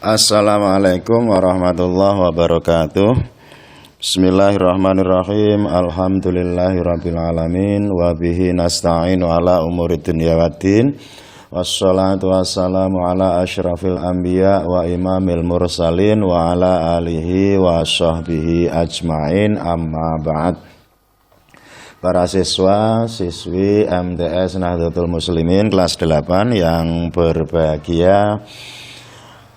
Assalamualaikum warahmatullahi wabarakatuh. Bismillahirrahmanirrahim. Alhamdulillahirabbil alamin wa bihi nasta'inu ala umuri dunya waddin. Wassalatu wassalamu ala asyrafil anbiya wa imamil mursalin wa ala alihi wa sahbihi ajmain, amma ba'd. Para siswa, siswi MTS Nahdlatul Muslimin kelas 8 yang berbahagia,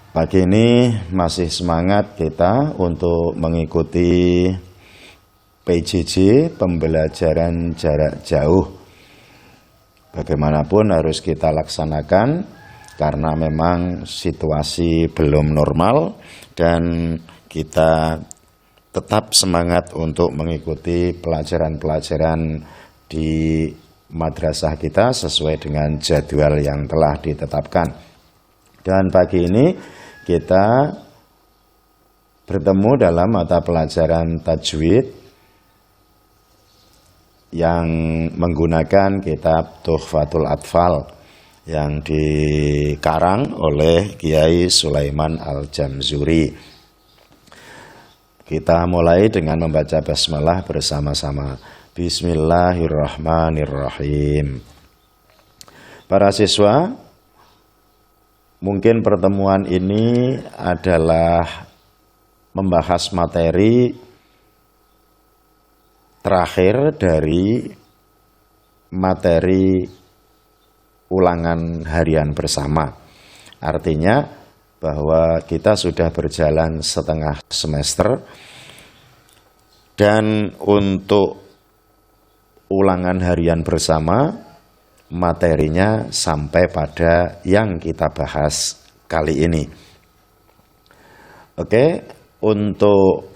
pagi ini masih semangat kita untuk mengikuti PJJ, pembelajaran jarak jauh. Bagaimanapun harus kita laksanakan karena memang situasi belum normal, dan kita tetap semangat untuk mengikuti pelajaran-pelajaran di madrasah kita sesuai dengan jadwal yang telah ditetapkan. Dan pagi ini kita bertemu dalam mata pelajaran tajwid yang menggunakan kitab Tuhfatul Atfal yang dikarang oleh Kiai Sulaiman Al-Jamzuri. Kita mulai dengan membaca basmalah bersama-sama. Bismillahirrahmanirrahim. Para siswa, mungkin pertemuan ini adalah membahas materi terakhir dari materi ulangan harian bersama. Artinya bahwa kita sudah berjalan setengah semester, dan untuk ulangan harian bersama materinya sampai pada yang kita bahas kali ini. Oke, untuk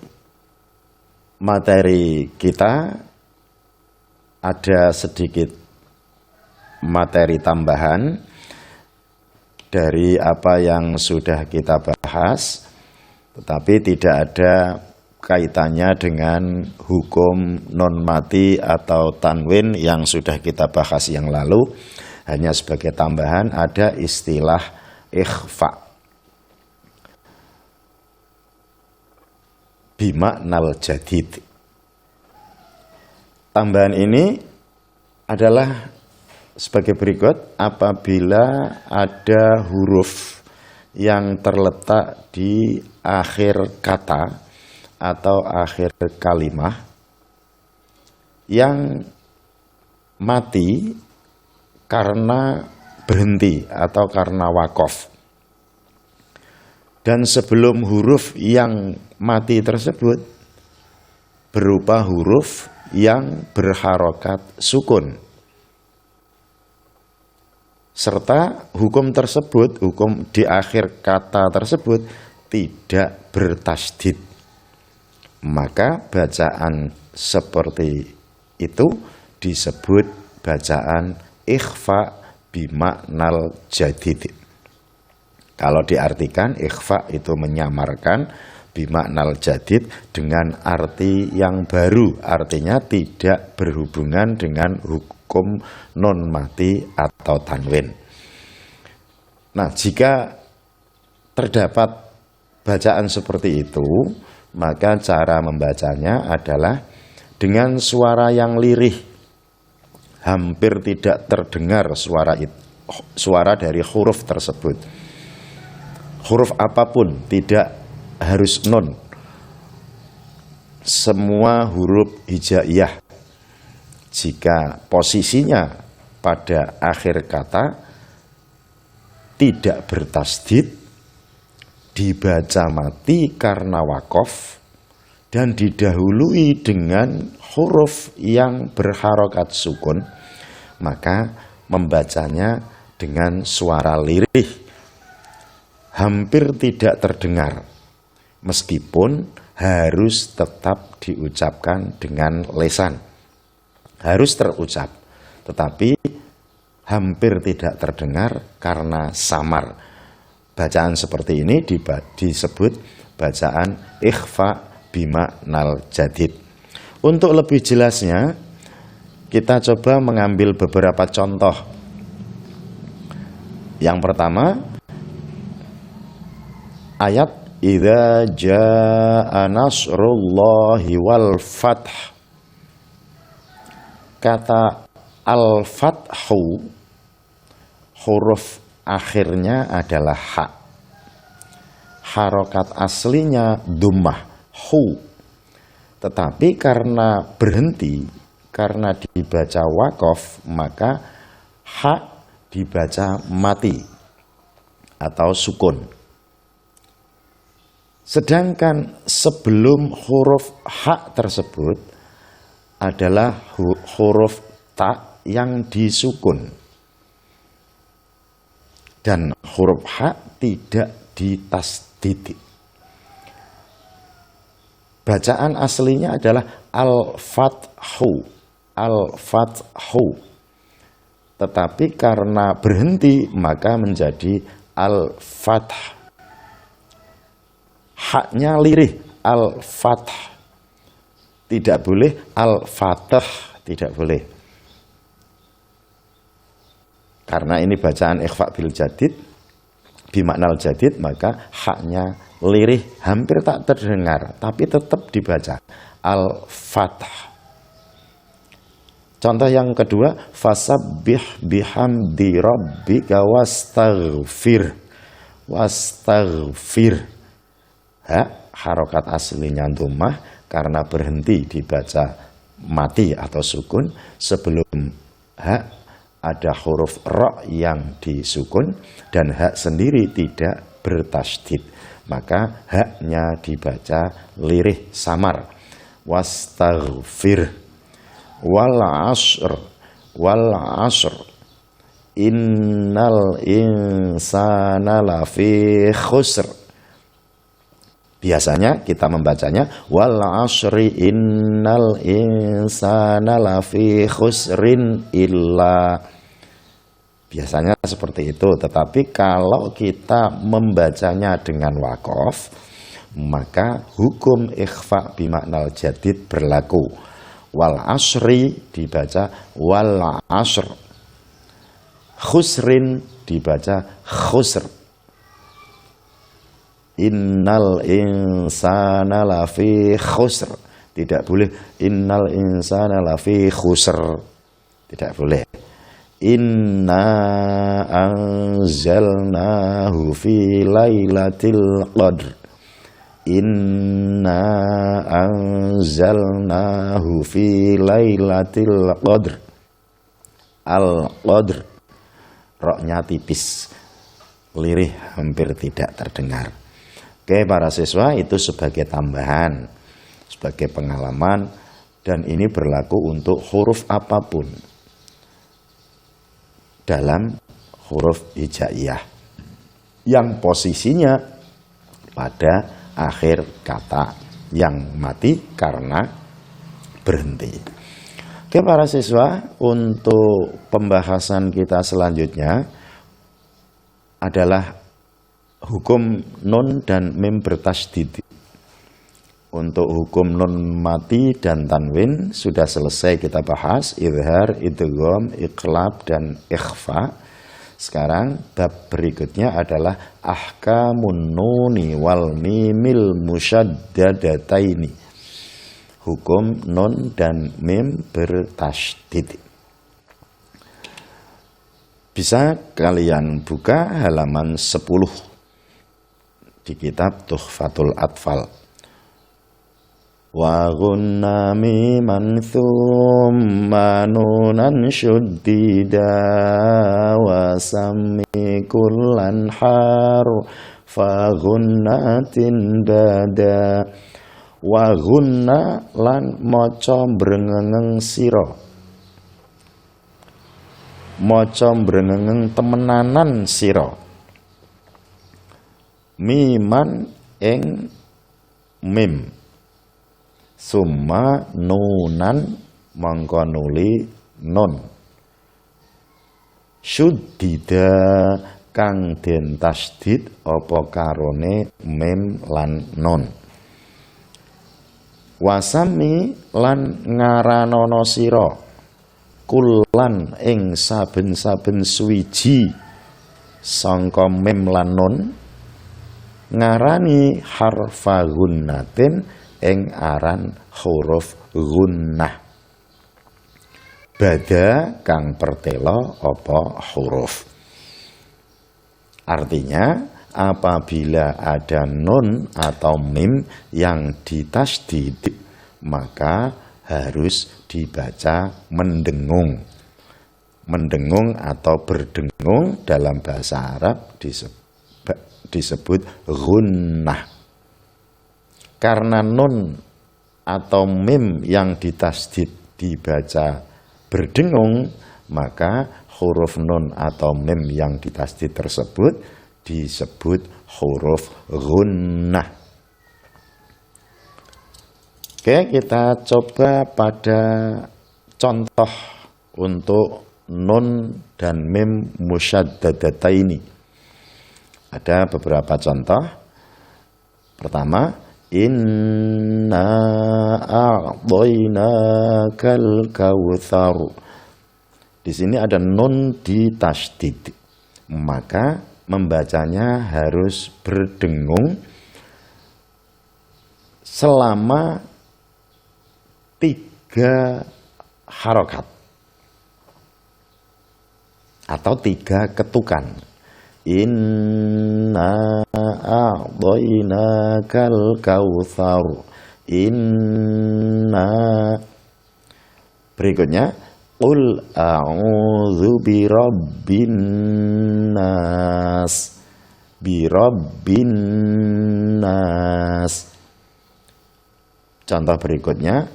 materi kita ada sedikit materi tambahan dari apa yang sudah kita bahas, tetapi tidak ada kaitannya dengan hukum non mati atau tanwin yang sudah kita bahas yang lalu. Hanya sebagai tambahan ada istilah ikhfa bimaknal jadid. Tambahan ini adalah sebagai berikut: apabila ada huruf yang terletak di akhir kata atau akhir kalimah yang mati karena berhenti atau karena wakof, dan sebelum huruf yang mati tersebut berupa huruf yang berharokat sukun, serta hukum tersebut, hukum di akhir kata tersebut tidak bertasdid, maka bacaan seperti itu disebut bacaan ikhfa bimaknal jadid. Kalau diartikan, ikhfa itu menyamarkan, bimaknal jadid dengan arti yang baru, artinya tidak berhubungan dengan hukum non mati atau tanwin. Nah, jika terdapat bacaan seperti itu, maka cara membacanya adalah dengan suara yang lirih, hampir tidak terdengar suara dari huruf tersebut. Huruf apapun, tidak harus nun, semua huruf hijaiyah jika posisinya pada akhir kata tidak bertasdid, dibaca mati karena wakof, dan didahului dengan huruf yang berharokat sukun, maka membacanya dengan suara lirih, hampir tidak terdengar, meskipun harus tetap diucapkan dengan lesan. Harus terucap, tetapi hampir tidak terdengar karena samar. Bacaan seperti ini disebut bacaan ikhfa bimaknal jadid. Untuk lebih jelasnya, kita coba mengambil beberapa contoh. Yang pertama, ayat idza jaa nasrullahi wal fath. Kata al-fathu huruf akhirnya adalah ha. Harokat aslinya dhammah hu. Tetapi karena berhenti, karena dibaca waqaf, maka ha dibaca mati atau sukun. Sedangkan sebelum huruf ha tersebut adalah huruf ta yang disukun. Dan huruf ha tidak ditasdid. Bacaan aslinya adalah al-fathu, al-fathu. Tetapi karena berhenti maka menjadi al-fath. Haknya lirih, al-fath. Tidak boleh al-fatah, tidak boleh. Karena ini bacaan ikhfa bil jadid, bimaknal jadid, maka haknya lirih hampir tak terdengar, tapi tetap dibaca al-fatah. Contoh yang kedua, fasabbih bihamdi rabbika wastaghfir. Wastaghfir. Harokat aslinya dhammah. Karena berhenti dibaca mati atau sukun, sebelum ha ada huruf ra yang disukun dan ha sendiri tidak bertasydid, maka haknya dibaca lirih samar. Wastaghfir wal asr innal insana lafi khusr. Biasanya kita membacanya wal asri innal insana lafi khusrin illa. Biasanya seperti itu, tetapi kalau kita membacanya dengan waqaf, maka hukum ikhfa bimaknal jadid berlaku. Wal asri dibaca wal asr. Khusrin dibaca khusr. Innal insana lafi khusr. Tidak boleh innal insana lafi khusr. Tidak boleh. Inna anzalnahu fi lailatul qadr. Inna anzalnahu fi lailatul qadr. Al-qadr. Roknya tipis. Lirih hampir tidak terdengar. Oke, para siswa, itu sebagai tambahan, sebagai pengalaman, dan ini berlaku untuk huruf apapun dalam huruf hijaiyah yang posisinya pada akhir kata yang mati karena berhenti. Oke, para siswa, untuk pembahasan kita selanjutnya adalah hukum nun dan mim bertasydid. Untuk hukum nun mati dan tanwin sudah selesai kita bahas, idhar, idgham, iqlab, dan ikhfa. Sekarang bab berikutnya adalah ahkamun nuni wal mimil musyaddadataini. Hukum nun dan mim bertasydid. Bisa kalian buka halaman 10 di kitab Tuhfatul Atfal. Wa ghunna miman thumma nunan syuddida wa sammi kullan haru fa ghunnatin bada. Wa ghunna lan maca brengengeng sira. Maca brengengeng temenanan sira. Miman ing mim. Summa nunan mangko nuli nun. Syuddida kang den tasdid apa karone mim lan nun. Wasami lan ngaranana sira kulan ing saben-saben suwiji sangka mim lan nun ngarani harfa gunnatin ing aran huruf gunnah. Bada kang pertelo apa huruf. Artinya apabila ada nun atau mim yang ditasdid, maka harus dibaca mendengung. Mendengung atau berdengung dalam bahasa Arab disebut gunnah. Karena nun atau mim yang ditasdid dibaca berdengung, maka huruf nun atau mim yang ditasdid tersebut disebut huruf gunnah. Oke, kita coba pada contoh untuk nun dan mim musyaddadataini. Ada beberapa contoh. Pertama, inna a'dhainakal kautsar. Di sini ada nun ditasdid, maka membacanya harus berdengung selama 3 harokat atau 3 ketukan. Inna a'dhainakal kautsar. Inna. Berikutnya, qul a'udzu birabbin nas. Birabbin nas. Contoh berikutnya,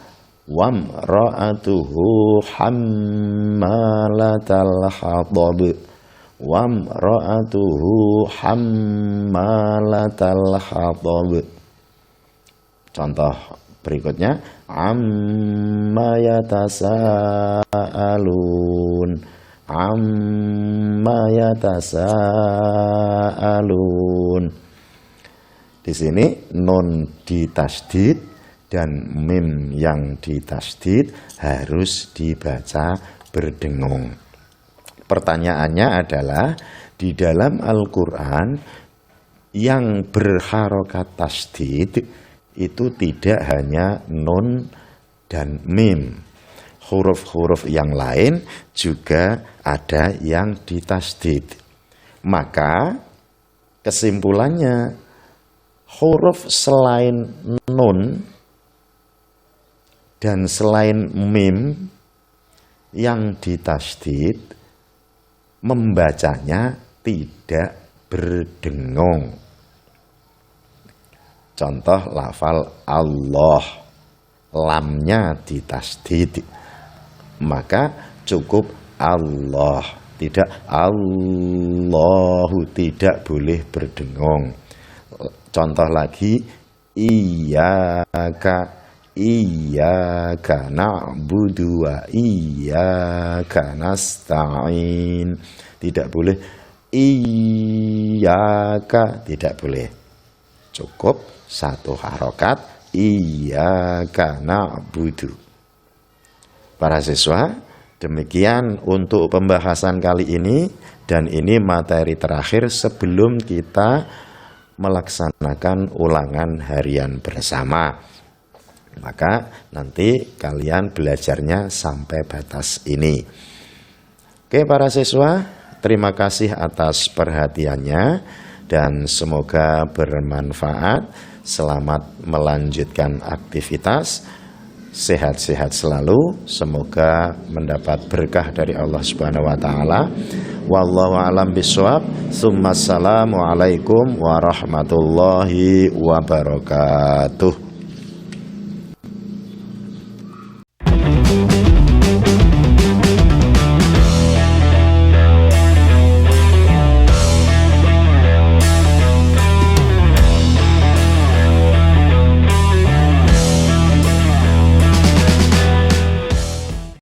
wamra'atuhu hammalatal hatab. Wamra'atuhu hammalatal hatab. Contoh berikutnya, amma yatasaalun. Amma yatasaalun. Di sini nun ditasdid dan mim yang ditasdid harus dibaca berdengung. Pertanyaannya adalah, di dalam Al-Quran yang berharokat tasdid itu tidak hanya nun dan mim. Huruf-huruf yang lain juga ada yang ditasdid. Maka kesimpulannya, huruf selain nun dan selain mim yang ditasdid, membacanya tidak berdengung. Contoh lafal Allah, lamnya ditasdid, maka cukup Allah, tidak Allahu, tidak boleh berdengung. Contoh lagi, iyyaka na'budu wa iyyaka nasta'in. Tidak boleh iyyaka, tidak boleh. Cukup 1 harokat, iyyaka na'budu. Para siswa, demikian untuk pembahasan kali ini, dan ini materi terakhir sebelum kita melaksanakan ulangan harian bersama. Maka nanti kalian belajarnya sampai batas ini. Oke para siswa, terima kasih atas perhatiannya dan semoga bermanfaat. Selamat melanjutkan aktivitas. Sehat-sehat selalu. Semoga mendapat berkah dari Allah Subhanahu wa taala. Wallahu a'lam bishawab. Assalamualaikum warahmatullahi wabarakatuh.